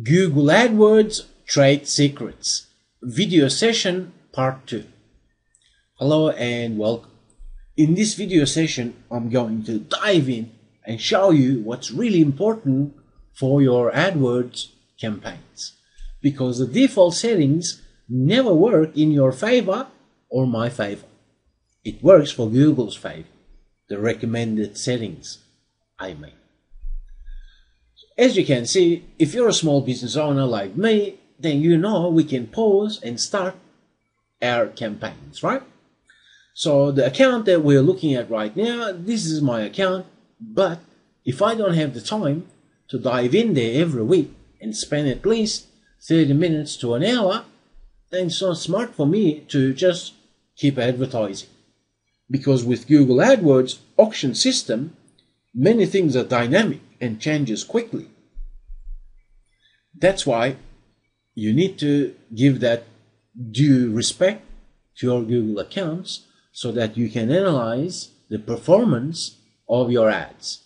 Google AdWords Trade Secrets Video Session Part 2. Hello and welcome. In this video session, I'm going to dive in and show you what's really important for your AdWords campaigns, because the default settings never work in your favor or my favor. It works for Google's favor, the recommended settings I mean. As you can see, if you're a small business owner like me, then you know we can pause and start our campaigns, right? So the account that we're looking at right now, this is my account, but if I don't have the time to dive in there every week and spend at least 30 minutes to an hour, then it's not smart for me to just keep advertising. Because with Google AdWords auction system, many things are dynamic and changes quickly. That's why you need to give that due respect to your Google accounts so that you can analyze the performance of your ads.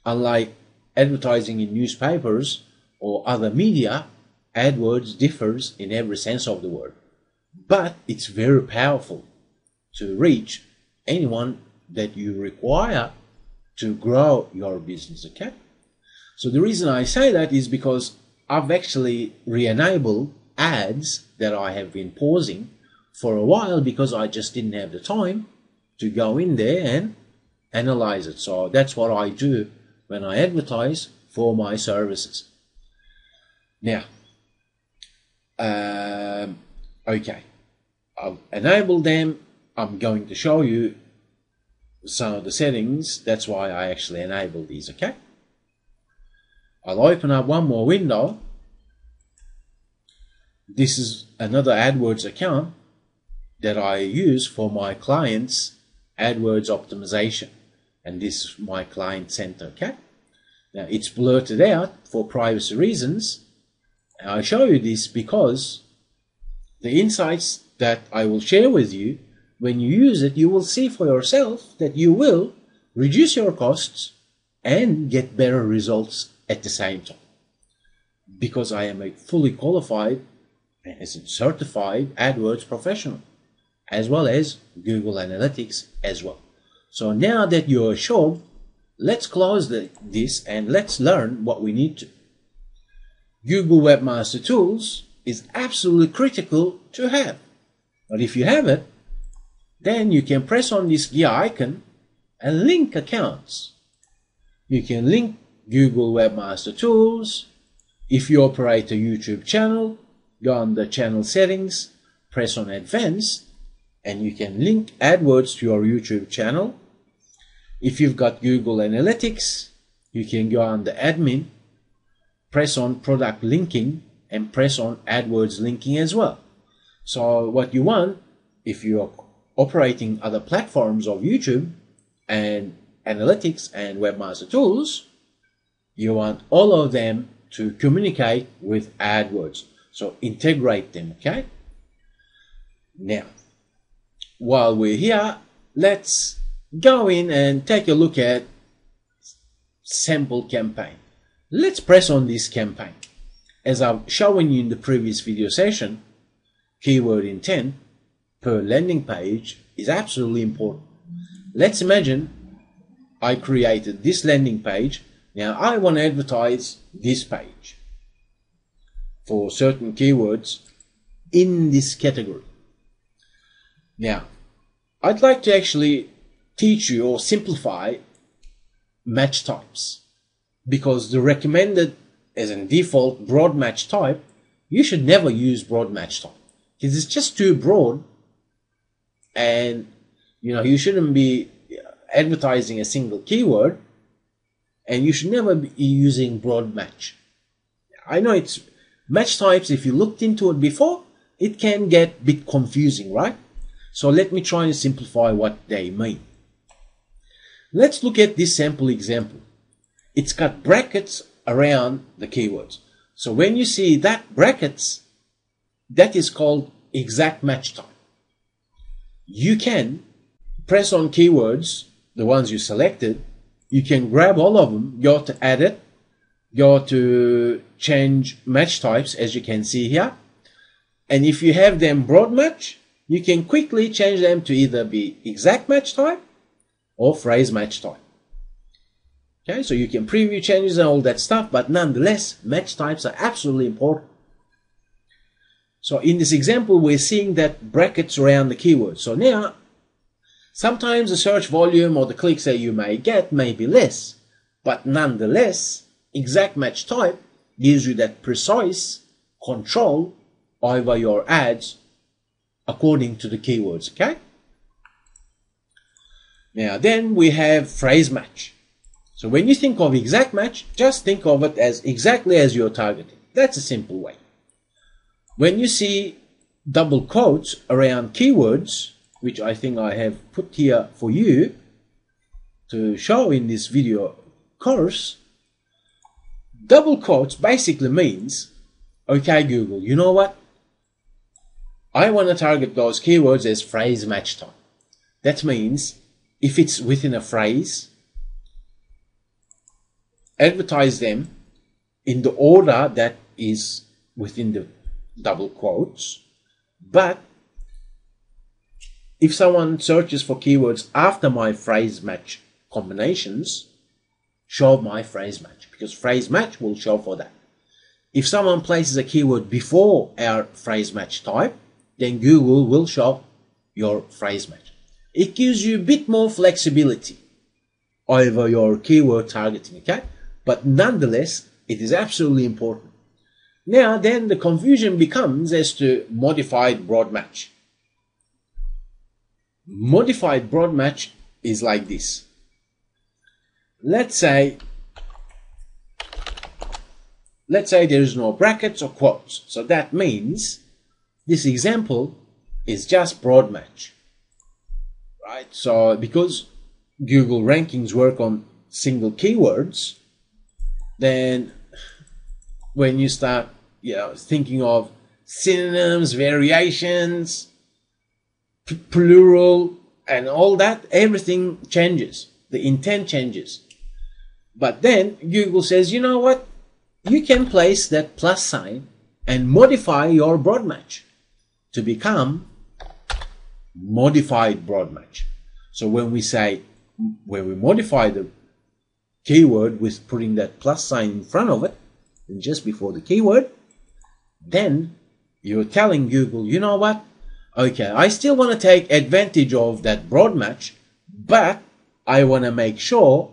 Unlike advertising in newspapers or other media, AdWords differs in every sense of the word. But it's very powerful to reach anyone that you require to grow your business, okay? So the reason I say that is because I've actually re-enabled ads that I have been pausing for a while because I just didn't have the time to go in there and analyze it. So that's what I do when I advertise for my services. Now, okay, I've enabled them. I'm going to show you some of the settings. That's why I actually enabled these, okay? I'll open up one more window. This is another AdWords account that I use for my clients' AdWords optimization. And this is my client center, okay? Now it's blurted out for privacy reasons. And I show you this because the insights that I will share with you, when you use it, you will see for yourself that you will reduce your costs and get better results at the same time. Because I am a fully qualified and as a certified AdWords professional, as well as Google Analytics as well. So now that you're assured, let's close this and let's learn what we need to. Google Webmaster Tools is absolutely critical to have. But if you have it, then you can press on this gear icon and link accounts. You can link Google Webmaster Tools. If you operate a YouTube channel, go on the channel settings, press on Advanced, and you can link AdWords to your YouTube channel. If you've got Google Analytics, you can go on the Admin, press on Product Linking, and press on AdWords Linking as well. So what you want, if you're operating other platforms of YouTube and Analytics and Webmaster Tools, you want all of them to communicate with AdWords. So integrate them, okay? Now, while we're here, let's go in and take a look at sample campaign. Let's press on this campaign. As I've shown you in the previous video session, keyword intent per landing page is absolutely important. Let's imagine I created this landing page. Now I want to advertise this page for certain keywords in this category. Now, I'd like to actually teach you or simplify match types, because the recommended as a default broad match type, you should never use broad match type because it's just too broad, and you shouldn't be advertising a single keyword, and you should never be using broad match. I know it's match types, if you looked into it before, it can get a bit confusing, right? So let me try and simplify what they mean. Let's look at this sample example. It's got brackets around the keywords. So when you see that brackets, that is called exact match type. You can press on keywords, the ones you selected, you can grab all of them, go to edit, go to change match types, as you can see here. And if you have them broad match, you can quickly change them to either be exact match type or phrase match type. Okay, so you can preview changes and all that stuff, but nonetheless, match types are absolutely important. So in this example, we're seeing that brackets around the keyword. So now, sometimes the search volume or the clicks that you may get may be less, but nonetheless, exact match type gives you that precise control over your ads according to the keywords, okay? Now then we have phrase match. So when you think of exact match, just think of it as exactly as you're targeting. That's a simple way. When you see double quotes around keywords, which I think I have put here for you to show in this video course, double quotes basically means, okay Google, you know what? I want to target those keywords as phrase match type. That means if it's within a phrase, advertise them in the order that is within the double quotes. But if someone searches for keywords after my phrase match combinations, show my phrase match, because phrase match will show for that. If someone places a keyword before our phrase match type, then Google will show your phrase match. It gives you a bit more flexibility over your keyword targeting, okay? But nonetheless, it is absolutely important. Now then the confusion becomes as to modified broad match. Modified broad match is like this. Let's say there is no brackets or quotes. So that means this example is just broad match, right? So because Google rankings work on single keywords, then when you start thinking of synonyms, variations, plural, and all that, everything changes. The intent changes. But then Google says, you know what? You can place that plus sign and modify your broad match to become modified broad match. So when we modify the keyword with putting that plus sign in front of it and just before the keyword, then you're telling Google, you know what? Okay, I still want to take advantage of that broad match, but I want to make sure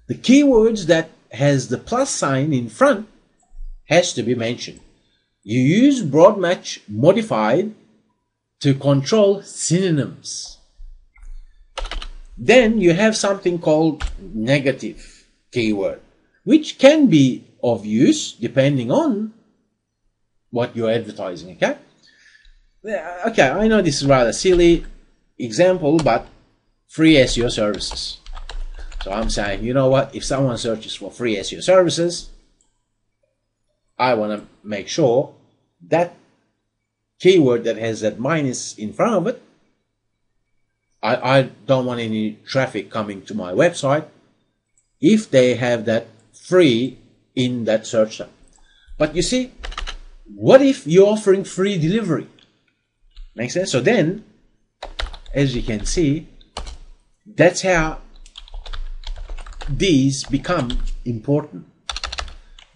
the keywords that has the plus sign in front has to be mentioned. You use broad match modified to control synonyms. Then you have something called negative keyword, which can be of use depending on what you're advertising, okay? Okay, I know this is rather a silly example, but free SEO services. So I'm saying, you know what? If someone searches for free SEO services, I want to make sure that keyword that has that minus in front of it, I don't want any traffic coming to my website if they have that free in that search term. But you see, what if you're offering free delivery? Makes sense? So then, as you can see, that's how these become important.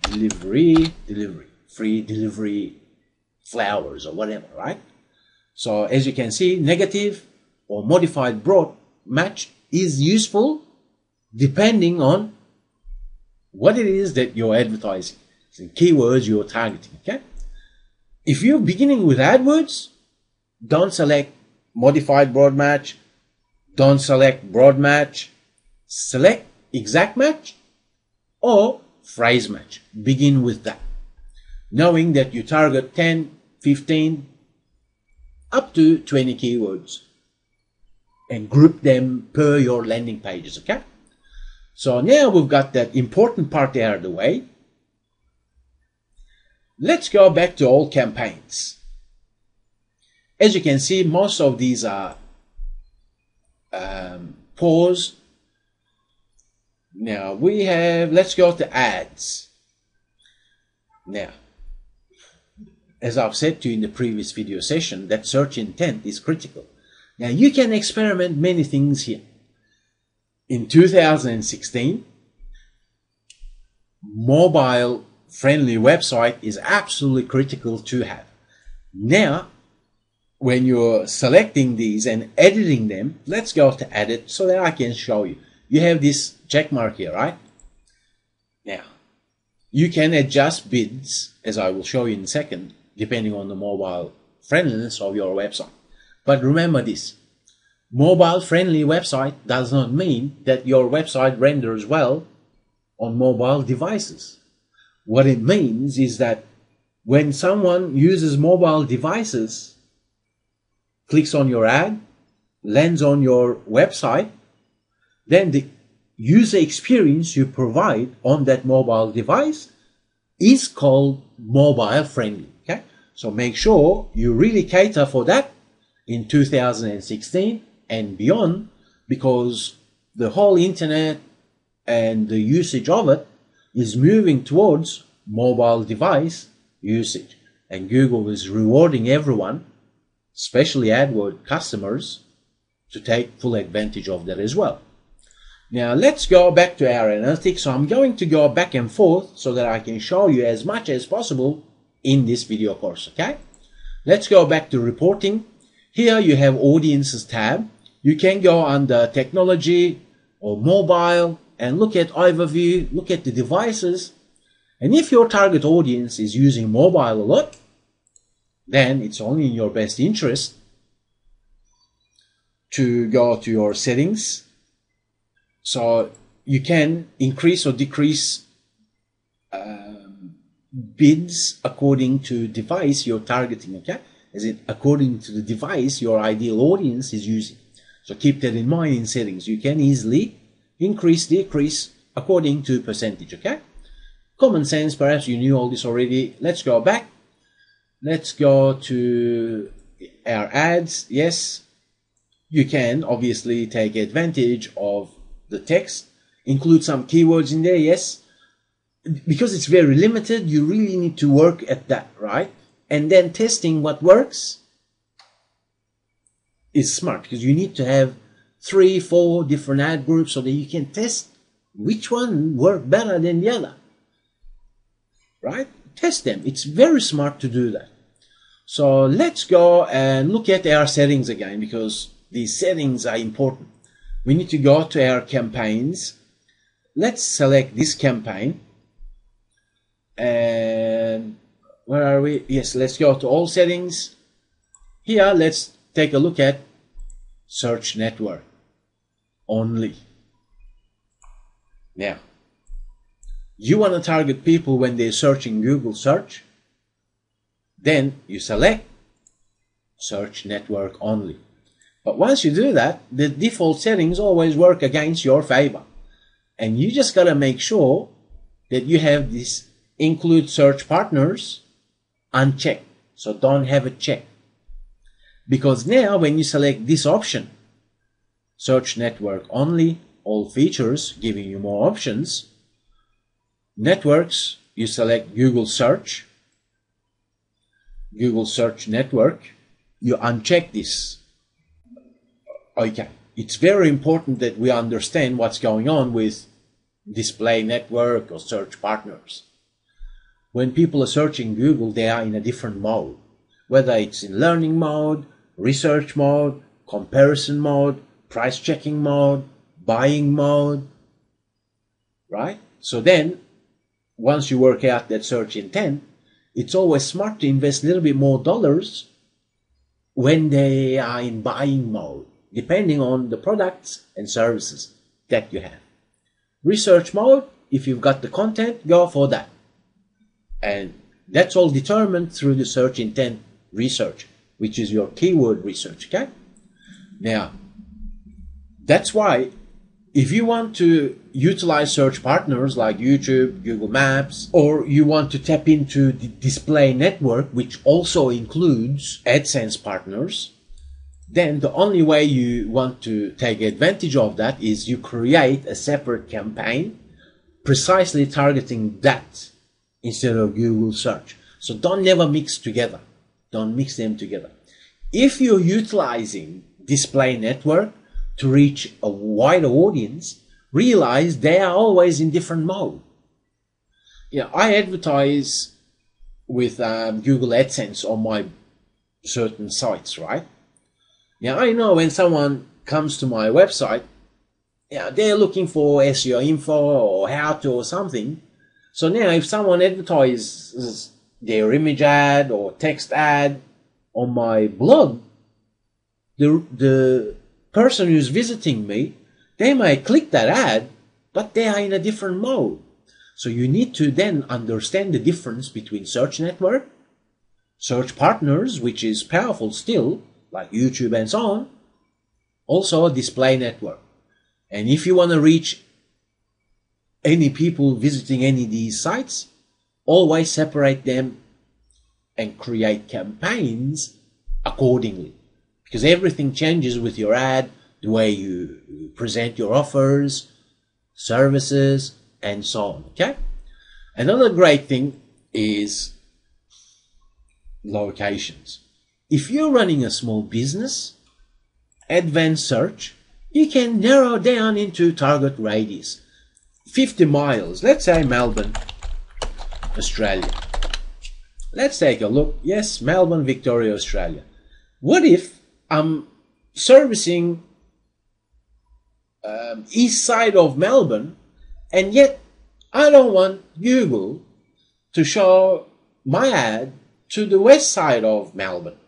Delivery, free delivery, flowers or whatever, right? So as you can see, negative or modified broad match is useful depending on what it is that you're advertising, the keywords you're targeting, okay? If you're beginning with AdWords, don't select modified broad match, don't select broad match, select exact match or phrase match. Begin with that, knowing that you target 10, 15, up to 20 keywords and group them per your landing pages, okay? So now we've got that important part out of the way. Let's go back to all campaigns. As you can see, most of these are paused. Now we have, let's go to ads. Now, as I've said to you in the previous video session, that search intent is critical. Now, you can experiment many things here. In 2016, mobile-friendly website is absolutely critical to have. Now, when you're selecting these and editing them, let's go to edit so that I can show you. You have this check mark here, right? Now, you can adjust bids, as I will show you in a second, depending on the mobile friendliness of your website. But remember this, mobile-friendly website does not mean that your website renders well on mobile devices. What it means is that when someone uses mobile devices, clicks on your ad, lands on your website, then the user experience you provide on that mobile device is called mobile friendly. Okay? So make sure you really cater for that in 2016 and beyond, because the whole internet and the usage of it is moving towards mobile device usage. And Google is rewarding everyone, especially AdWords customers, to take full advantage of that as well. Now let's go back to our analytics. So I'm going to go back and forth so that I can show you as much as possible in this video course, okay? Let's go back to reporting. Here you have audiences tab. You can go under technology or mobile and look at overview, look at the devices. And if your target audience is using mobile a lot, then it's only in your best interest to go to your settings. So you can increase or decrease bids according to device you're targeting, okay? As in according to the device your ideal audience is using. So keep that in mind in settings. You can easily increase, decrease according to percentage, okay? Common sense, perhaps you knew all this already. Let's go back. Let's go to our ads. Yes, you can obviously take advantage of the text, include some keywords in there, yes. Because it's very limited, you really need to work at that, right? And then testing what works is smart, because you need to have 3-4 different ad groups so that you can test which one work better than the other, right? Test them. It's very smart to do that. So let's go and look at our settings again, because these settings are important. We need to go to our campaigns. Let's select this campaign. And where are we? Yes, let's go to all settings. Here, let's take a look at search network only. Now, you want to target people when they're searching Google search, then you select search network only. But once you do that, the default settings always work against your favor. And you just got to make sure that you have this include search partners unchecked. So don't have it checked. Because now when you select this option, search network only, all features, giving you more options, networks, you select Google search network, you uncheck this. Okay, it's very important that we understand what's going on with display network or search partners. When people are searching Google, they are in a different mode, whether it's in learning mode, research mode, comparison mode, price checking mode, buying mode, right? So then, once you work out that search intent, it's always smart to invest a little bit more dollars when they are in buying mode, depending on the products and services that you have. Research mode, if you've got the content, go for that. And that's all determined through the search intent research, which is your keyword research, okay? Now, that's why if you want to utilize search partners like YouTube, Google Maps, or you want to tap into the display network, which also includes AdSense partners, then the only way you want to take advantage of that is you create a separate campaign precisely targeting that instead of Google search. So don't never mix together. Don't mix them together. If you're utilizing display network to reach a wider audience, realize they are always in different mode. Yeah, I advertise with Google AdSense on my certain sites, right? Now I know when someone comes to my website, yeah, they're looking for SEO info or how-to or something. So now if someone advertises their image ad or text ad on my blog, the person who's visiting me, they may click that ad, but they are in a different mode. So you need to then understand the difference between search network, search partners, which is powerful still, like YouTube and so on, also display network. And if you want to reach any people visiting any of these sites, always separate them and create campaigns accordingly. Because everything changes with your ad, the way you present your offers, services, and so on, okay? Another great thing is locations. If you're running a small business, advanced search, you can narrow down into target radius. 50 miles, let's say Melbourne, Australia. Let's take a look. Yes, Melbourne, Victoria, Australia. What if I'm servicing east side of Melbourne, and yet I don't want Google to show my ad to the west side of Melbourne?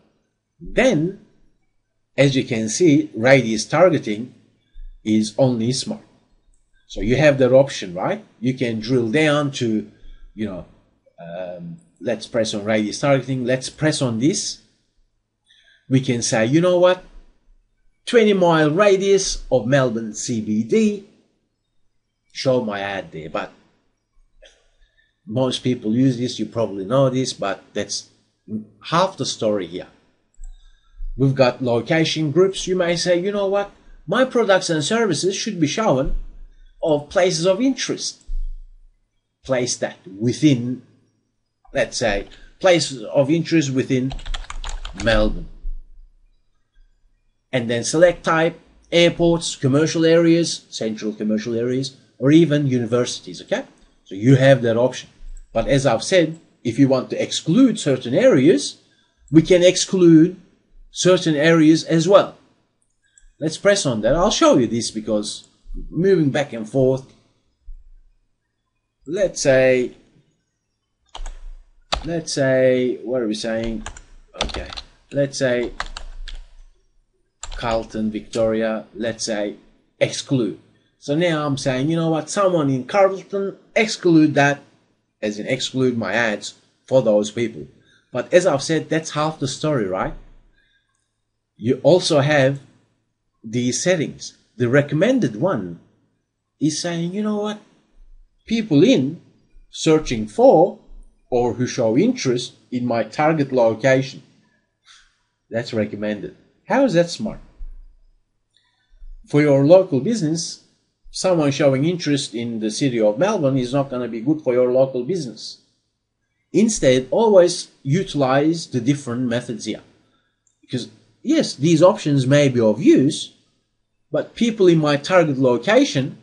Then, as you can see, radius targeting is only smart. So you have that option, right? You can drill down to, let's press on radius targeting. Let's press on this. We can say, you know what? 20-mile radius of Melbourne CBD. Show my ad there. But most people use this. You probably know this, but that's half the story here. We've got location groups. You may say, you know what? My products and services should be shown of places of interest. Place that within, let's say, places of interest within Melbourne. And then select type, airports, commercial areas, central commercial areas, or even universities, okay? So you have that option. But as I've said, if you want to exclude certain areas, we can exclude certain areas as well. Let's press on that. I'll show you this because moving back and forth, let's say, what are we saying? Okay, let's say Carlton, Victoria, let's say exclude. So now I'm saying, you know what, someone in Carlton, exclude that, as in exclude my ads for those people. But as I've said, that's half the story, right? You also have these settings. The recommended one is saying, you know what, people in searching for or who show interest in my target location. That's recommended. How is that smart? For your local business, someone showing interest in the city of Melbourne is not going to be good for your local business. Instead, always utilize the different methods here. Because yes, these options may be of use, but people in my target location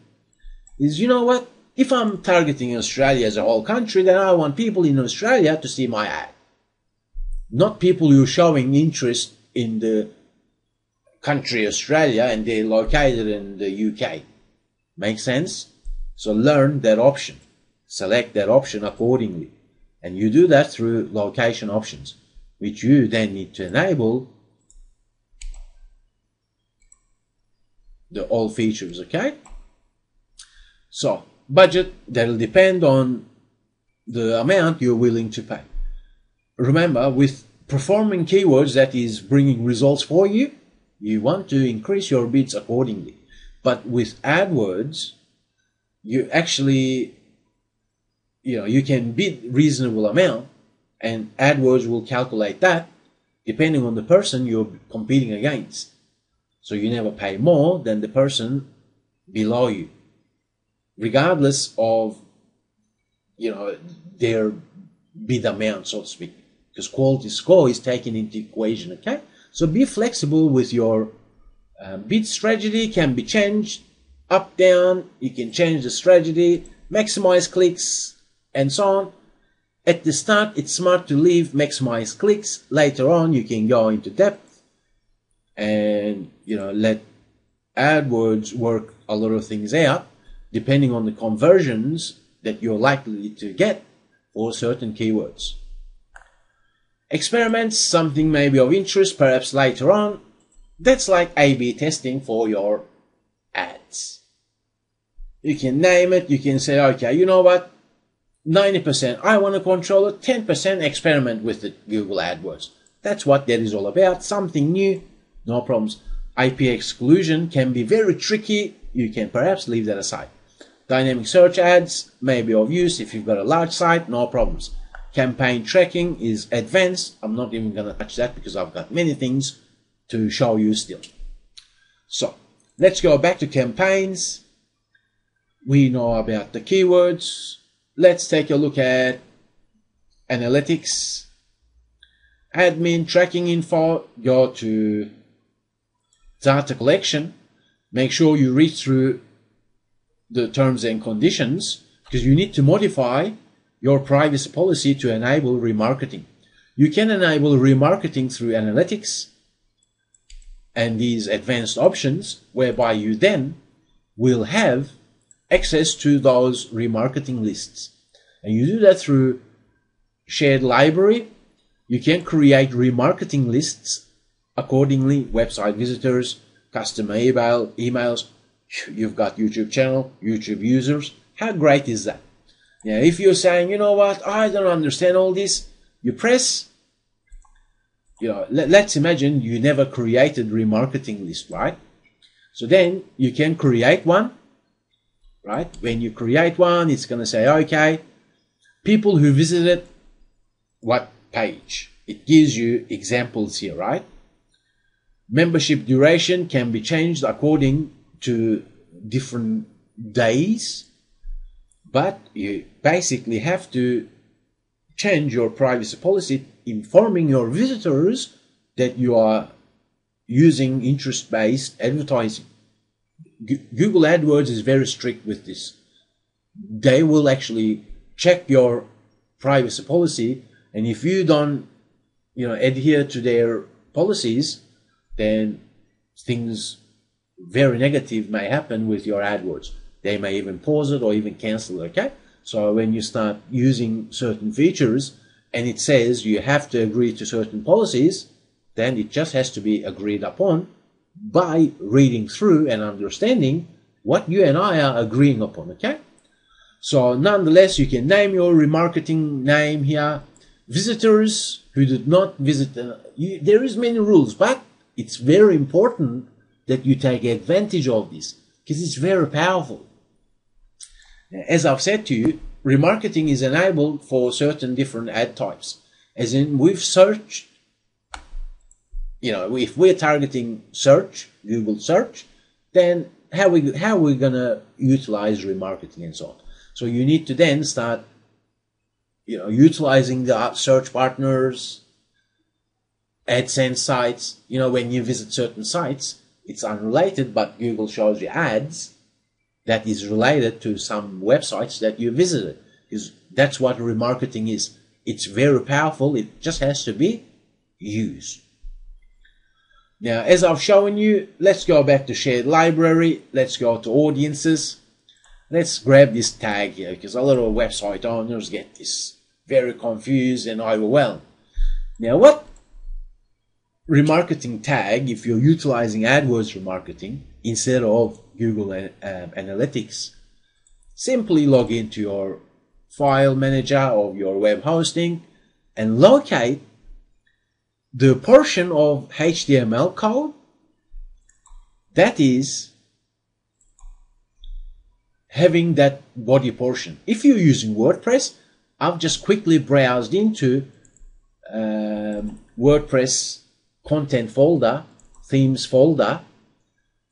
is, you know what, if I'm targeting Australia as a whole country, then I want people in Australia to see my ad. Not people who are showing interest in the country Australia and they're located in the UK. Make sense? So learn that option. Select that option accordingly. And you do that through location options, which you then need to enable the all features, okay? So, budget, that'll depend on the amount you're willing to pay. Remember, with performing keywords that is bringing results for you, you want to increase your bids accordingly. But with AdWords, you actually, you can bid reasonable amount and AdWords will calculate that depending on the person you're competing against. So you never pay more than the person below you, regardless of their bid amount, so to speak, because quality score is taken into equation. Okay, so be flexible with your bid strategy. Can be changed up, down. You can change the strategy, maximize clicks, and so on. At the start, it's smart to leave maximize clicks. Later on, you can go into depth and let AdWords work a lot of things out depending on the conversions that you're likely to get for certain keywords. Experiments, something may be of interest perhaps later on. That's like A/B testing for your ads. You can name it. You can say, okay, you know what? 90% I want to control it, 10% experiment with the Google AdWords. That's what that is all about. Something new, no problems. IP exclusion can be very tricky. You can perhaps leave that aside. Dynamic search ads may be of use if you've got a large site, no problems. Campaign tracking is advanced. I'm not even going to touch that because I've got many things to show you still. So let's go back to campaigns. We know about the keywords. Let's take a look at analytics. Admin tracking info. Go to data collection. Make sure you read through the terms and conditions because you need to modify your privacy policy to enable remarketing. You can enable remarketing through analytics and these advanced options whereby you then will have access to those remarketing lists. And you do that through shared library. You can create remarketing lists accordingly, website visitors, customer emails. You've got YouTube channel, YouTube users. How great is that? Now, if you're saying, you know what, I don't understand all this, you press, let's imagine you never created remarketing list, right? So then you can create one, right? When you create one, it's going to say, okay, people who visited what page? It gives you examples here, right? Membership duration can be changed according to different days, but you basically have to change your privacy policy, informing your visitors that you are using interest-based advertising. Google AdWords is very strict with this. They will actually check your privacy policy, and if you don't adhere to their policies, then things very negative may happen with your AdWords. They may even pause it or even cancel it, okay? So when you start using certain features and it says you have to agree to certain policies, then it just has to be agreed upon by reading through and understanding what you and I are agreeing upon, okay? So nonetheless, you can name your remarketing name here. Visitors who did not visit, there is many rules, but it's very important that you take advantage of this because it's very powerful. As I've said to you, remarketing is enabled for certain different ad types. As in, we've searched, if we're targeting search, Google search, then how are we going to utilize remarketing and so on? So you need to then start, utilizing the search partners, AdSense sites. When you visit certain sites, it's unrelated, but Google shows you ads that is related to some websites that you visited. Because that's what remarketing is. It's very powerful. It just has to be used. Now, as I've shown you, let's go back to shared library. Let's go to audiences. Let's grab this tag here because a lot of website owners get this very confused and overwhelmed. Now, what remarketing tag, if you're utilizing AdWords remarketing instead of Google Analytics, simply log into your file manager of your web hosting and locate the portion of HTML code that is having that body portion. If you're using WordPress, I've just quickly browsed into WordPress content folder, themes folder.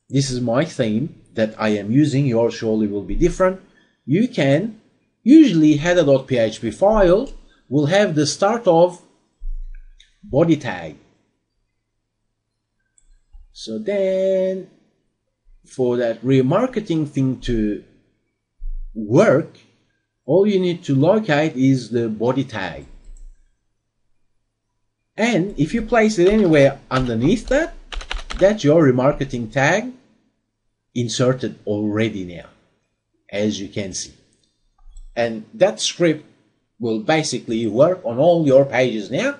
This is my theme that I am using. Yours surely will be different. You can usually header.php file will have the start of body tag. So then for that remarketing thing to work, all you need to locate is the body tag. And if you place it anywhere underneath that, that's your remarketing tag inserted already now, as you can see. And that script will basically work on all your pages now.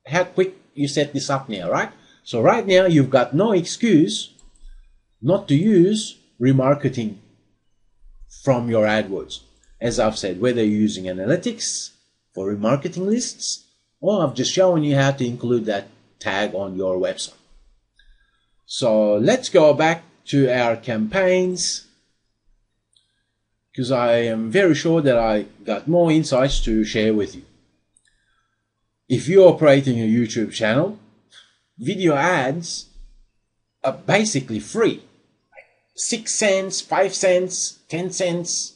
How quick you set this up now, right? So right now you've got no excuse not to use remarketing from your AdWords. As I've said, whether you're using analytics for remarketing lists, or I've just shown you how to include that tag on your website. So let's go back to our campaigns, because I am very sure that I got more insights to share with you. If you're operating a YouTube channel, video ads are basically free. 6 cents, 5 cents, 10 cents,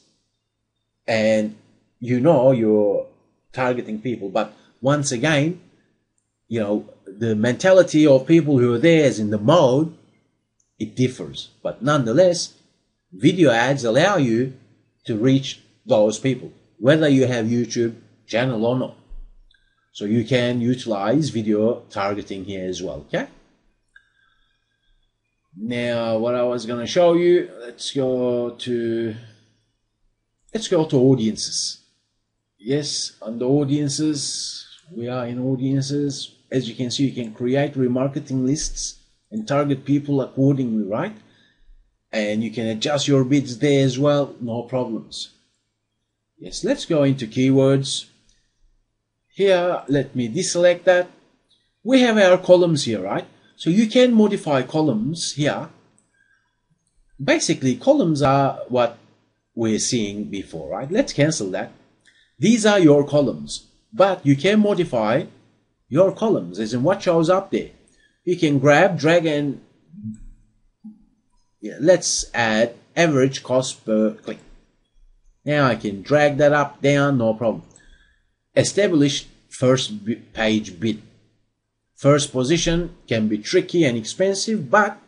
and you know you're targeting people. But once again, you know, the mentality of people who are there is in the mode, it differs. But nonetheless, video ads allow you to reach those people, whether you have YouTube channel or not. So you can utilize video targeting here as well, okay? Now, what I was going to show you, let's go to audiences. Yes, under audiences, we are in audiences. As you can see, you can create remarketing lists and target people accordingly, right? And you can adjust your bids there as well, no problems. Yes, let's go into keywords. Here, let me deselect that. We have our columns here, right? So you can modify columns here. Basically, columns are what we're seeing before, right? Let's cancel that. These are your columns, but you can modify your columns, as in what shows up there. You can grab, drag, and let's add average cost per click. Now I can drag that up, down, no problem. Establish first page bid. First position can be tricky and expensive, but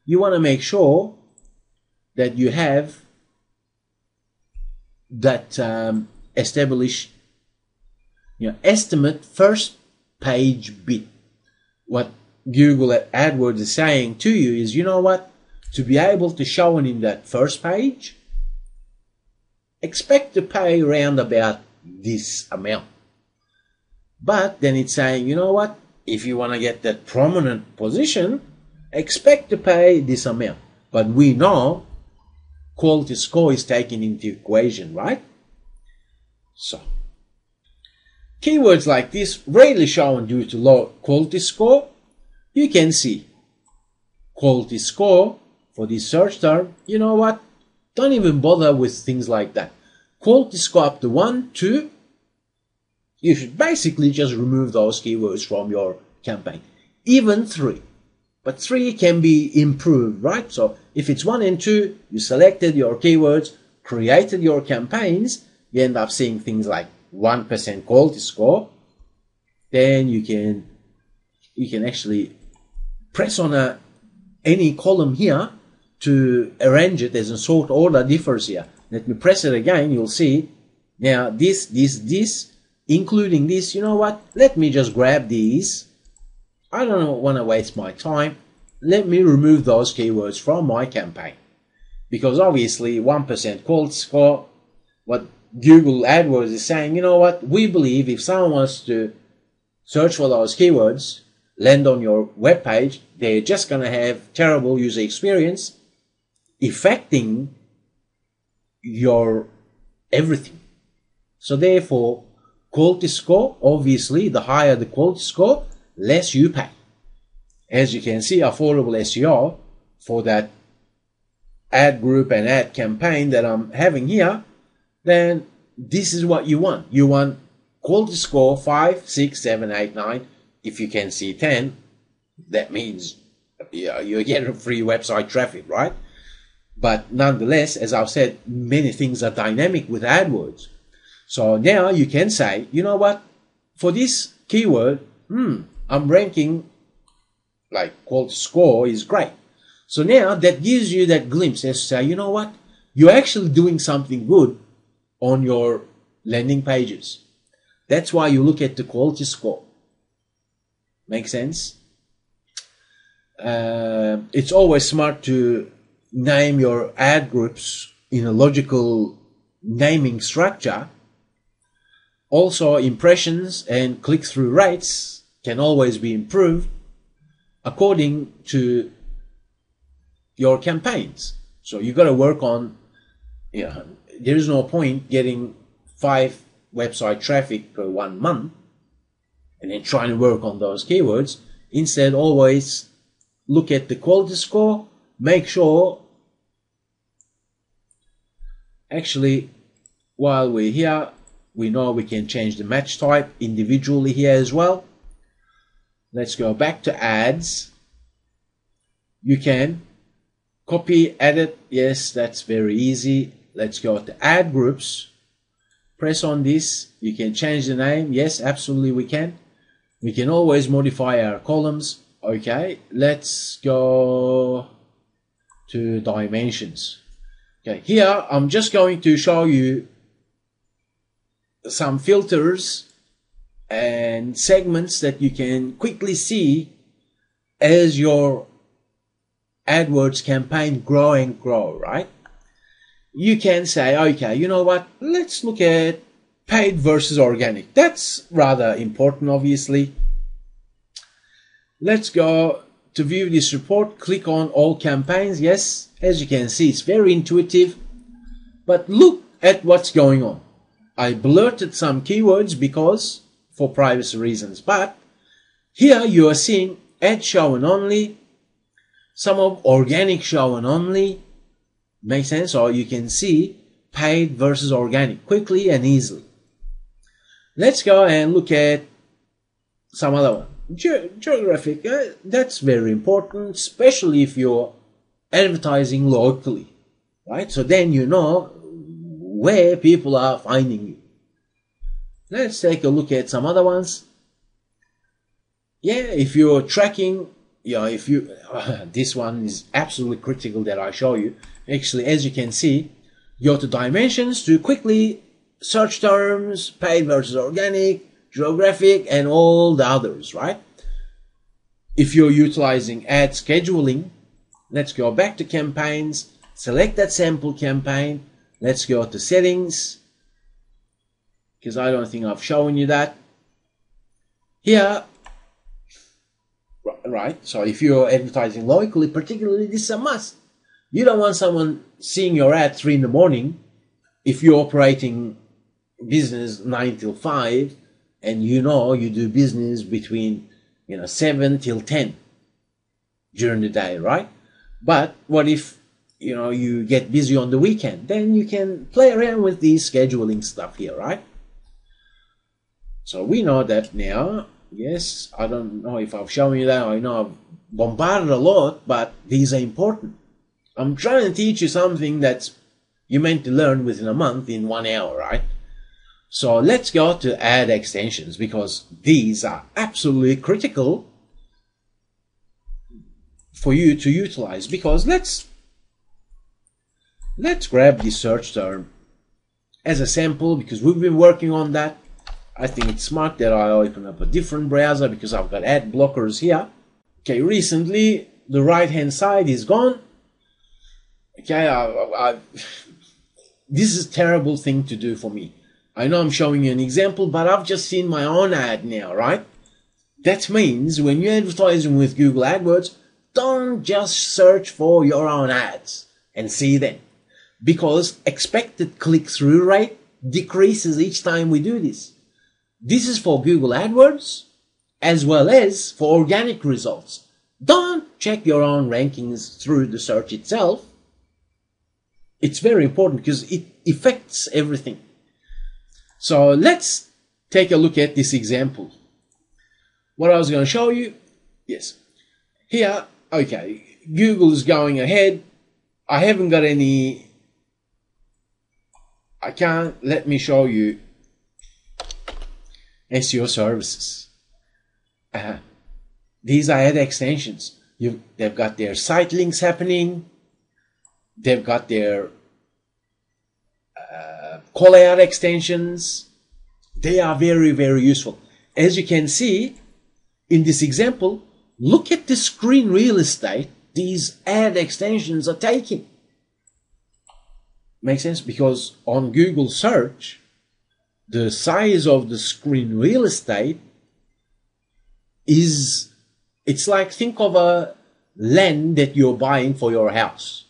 you want to make sure that you have that established, estimate first page bid. What Google AdWords is saying to you is, you know what, to be able to show it in that first page, expect to pay around about this amount. But then it's saying, you know what, if you want to get that prominent position, expect to pay this amount. But we know quality score is taken into equation, right? So keywords like this rarely shown due to low quality score. You can see quality score for this search term. You know what? Don't even bother with things like that. Quality score up to 1, 2. You should basically just remove those keywords from your campaign. Even 3. But 3 can be improved, right? So if it's 1 and 2, you selected your keywords, created your campaigns, you end up seeing things like 1% quality score. Then you can actually press on any column here to arrange it as a sort order differs here. Let me press it again. You'll see now this, including this. You know what? Let me just grab these. I don't want to waste my time. Let me remove those keywords from my campaign, because obviously 1% quality score, what Google AdWords is saying, you know what, we believe if someone wants to search for those keywords, land on your web page, they're just going to have terrible user experience, affecting your everything. So therefore, quality score, obviously, the higher the quality score, less you pay. As you can see, affordable SEO for that ad group and ad campaign that I'm having here, then this is what you want. You want quality score 5, 6, 7, 8, 9. If you can see 10, that means you're getting free website traffic, right? But nonetheless, as I've said, many things are dynamic with AdWords. So now you can say, you know what, for this keyword, I'm ranking, like quality score is great. So now that gives you that glimpse as to say, you know what, you're actually doing something good on your landing pages. That's why you look at the quality score. Make sense? It's always smart to name your ad groups in a logical naming structure. Also, impressions and click-through rates can always be improved according to your campaigns. So you got to work on, there is no point getting 5 website traffic per 1 month and then trying to work on those keywords. Instead, always look at the quality score. Make sure, actually, while we're here, we know we can change the match type individually here as well. Let's go back to ads. You can copy, edit. Yes, that's very easy. Let's go to ad groups. Press on this. You can change the name. Yes, absolutely we can. We can always modify our columns. Okay, let's go to dimensions. Okay, here I'm just going to show you some filters and segments that you can quickly see as your AdWords campaign grow and grow, right? You can say, okay, you know what, let's look at paid versus organic. That's rather important, obviously. Let's go to view this report, click on all campaigns. Yes, as you can see, it's very intuitive, but look at what's going on. I blurted some keywords because for privacy reasons, but here you are seeing ad shown only, some of organic shown only. Makes sense? Or you can see paid versus organic quickly and easily. Let's go and look at some other one. Geographic, that's very important, especially if you're advertising locally, right? So then you know where people are finding you. Let's take a look at some other ones. Yeah, if you're tracking, this one is absolutely critical that I show you. Actually, as you can see, go to dimensions to quickly search terms, paid versus organic, geographic, and all the others, right? If you're utilizing ad scheduling, let's go back to campaigns, select that sample campaign. Let's go to settings, because I don't think I've shown you that. Here, right, so if you're advertising locally, particularly, this is a must. You don't want someone seeing your ad 3 in the morning if you're operating business 9 till 5 and you do business between 7 till 10 during the day, right? But what if you get busy on the weekend? Then you can play around with these scheduling stuff here, right? So we know that now. Yes, I don't know if I've shown you that. I know I've bombarded a lot, but these are important. I'm trying to teach you something that's you meant to learn within a month in 1 hour, right? So let's go to ad extensions, because these are absolutely critical for you to utilize. Because let's grab the search term as a sample, because we've been working on that. I think it's smart that I open up a different browser because I've got ad blockers here. Okay, recently the right hand side is gone. Okay, this is a terrible thing to do for me. I know I'm showing you an example, but I've just seen my own ad now, right? That means when you're advertising with Google AdWords, don't just search for your own ads and see them, because expected click-through rate decreases each time we do this. This is for Google AdWords as well as for organic results. Don't check your own rankings through the search itself. It's very important because it affects everything. So let's take a look at this example. What I was going to show you, yes. Here, okay, Google is going ahead. I haven't got any. Let me show you SEO services. These are ad extensions. They've got their site links happening. They've got their call out extensions. They are very, very useful. As you can see in this example, look at the screen real estate these ad extensions are taking. Makes sense? Because on Google search, the size of the screen real estate is, it's like, think of a land that you're buying for your house.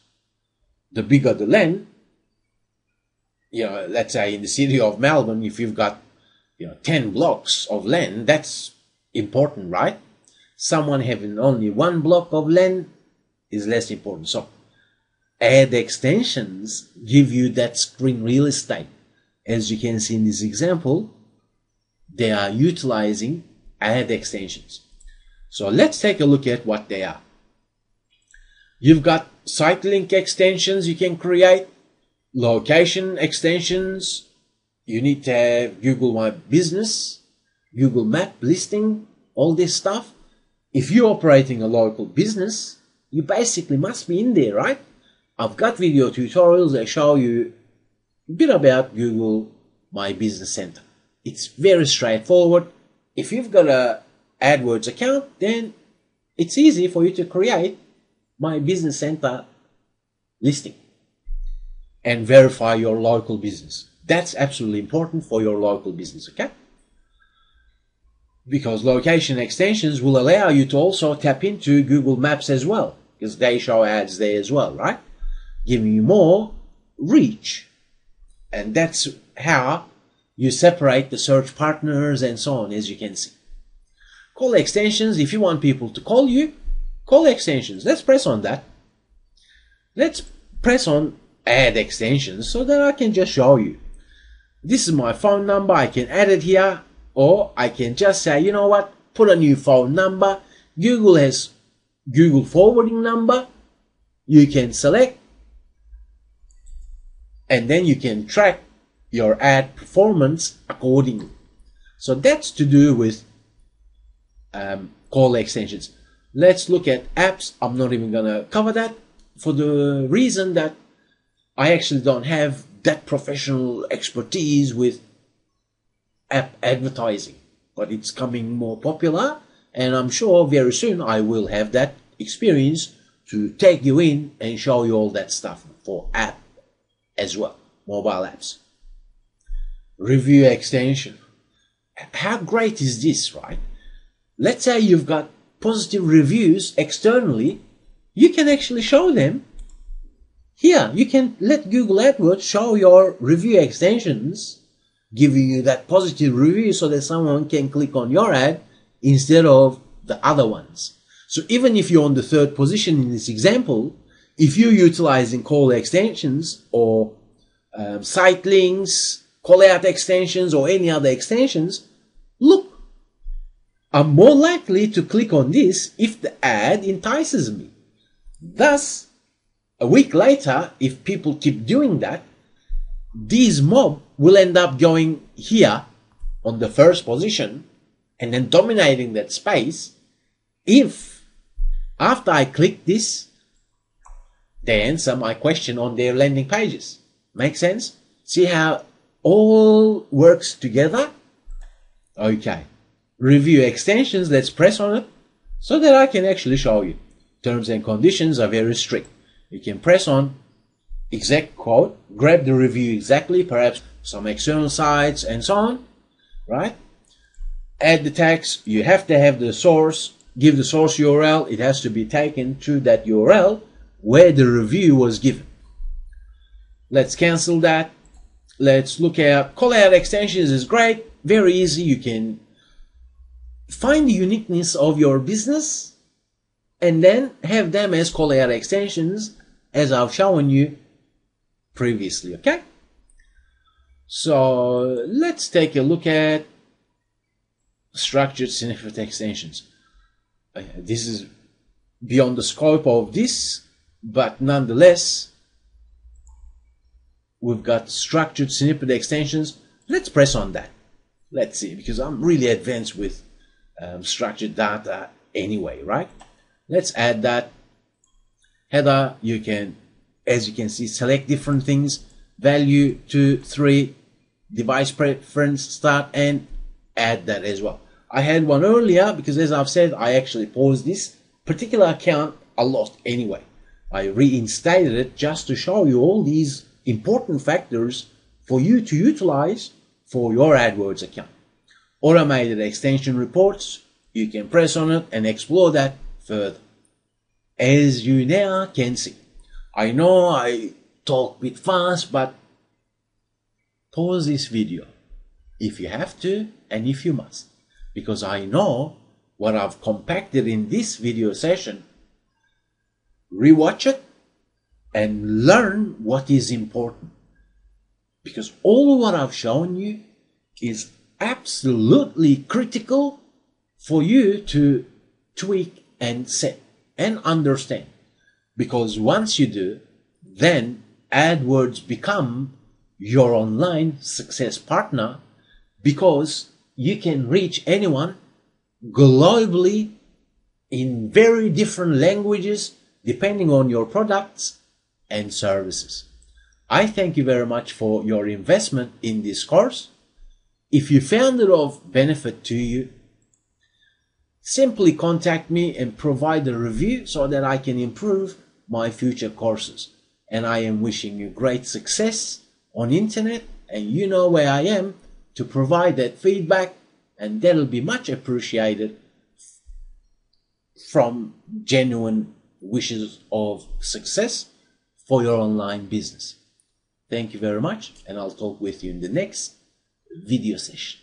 The bigger the land, let's say in the city of Melbourne, if you've got 10 blocks of land, that's important, right? Someone having only 1 block of land is less important. So ad extensions give you that screen real estate. As you can see in this example, they are utilizing ad extensions. So let's take a look at what they are. You've got site link extensions you can create, location extensions. You need to have Google My Business, Google Map listing, all this stuff. If you're operating a local business, you basically must be in there, right? I've got video tutorials that show you a bit about Google My Business Center. It's very straightforward. If you've got a AdWords account, then it's easy for you to create My Business Center listing and verify your local business. That's absolutely important for your local business, okay? Because location extensions will allow you to also tap into Google Maps as well, because they show ads there as well, right? Giving you more reach. And that's how you separate the search partners and so on, as you can see. Call extensions, if you want people to call you, call extensions. Let's press on that. Let's press on add extensions so that I can just show you. This is my phone number. I can add it here, or I can just say, you know what, put a new phone number. Google has Google forwarding number. You can select, and then you can track your ad performance accordingly. So that's to do with call extensions. Let's look at apps. I'm not even going to cover that for the reason that I actually don't have that professional expertise with app advertising, but it's coming more popular, and I'm sure very soon I will have that experience to take you in and show you all that stuff for app as well, mobile apps. Review extension. How great is this, right? Let's say you've got positive reviews externally, you can actually show them here. You can let Google AdWords show your review extensions, giving you that positive review so that someone can click on your ad instead of the other ones. So even if you're on the 3rd position in this example, if you're utilizing call extensions or site links, call out extensions, or any other extensions, look, I'm more likely to click on this if the ad entices me. Thus, a week later, if people keep doing that, these mob will end up going here on the 1st position and then dominating that space if after I click this, they answer my question on their landing pages. Make sense? See how all works together? Okay. Review extensions, let's press on it so that I can actually show you. Terms and conditions are very strict. You can press on exact quote, grab the review exactly, perhaps some external sites and so on, right? Add the tags, you have to have the source, give the source URL, it has to be taken to that URL where the review was given. Let's cancel that. Let's look at call out extensions is great, very easy. You can find the uniqueness of your business and then have them as call out extensions as I've shown you previously, okay? So let's take a look at structured snippet extensions. This is beyond the scope of this but nonetheless, we've got structured snippet extensions. Let's press on that. Let's see, because I'm really advanced with structured data anyway, right? Let's add that header. You can, as you can see, select different things, value 2, 3, device preference, start, and add that as well. I had one earlier because, as I've said, I actually paused this particular account. I lost anyway. I reinstated it just to show you all these important factors for you to utilize for your AdWords account. Automated extension reports, you can press on it and explore that further. As you now can see, I know I talk a bit fast, but pause this video if you have to and if you must, because I know what I've compacted in this video session. Rewatch it and learn what is important, because all what I've shown you is absolutely critical for you to tweak and set and understand, because once you do, then AdWords become your online success partner, because you can reach anyone globally in very different languages depending on your products and services. I thank you very much for your investment in this course. If you found it of benefit to you, simply contact me and provide a review so that I can improve my future courses. And I am wishing you great success on internet, and you know where I am to provide that feedback, and that'll be much appreciated from genuine wishes of success for your online business. Thank you very much, and I'll talk with you in the next video session.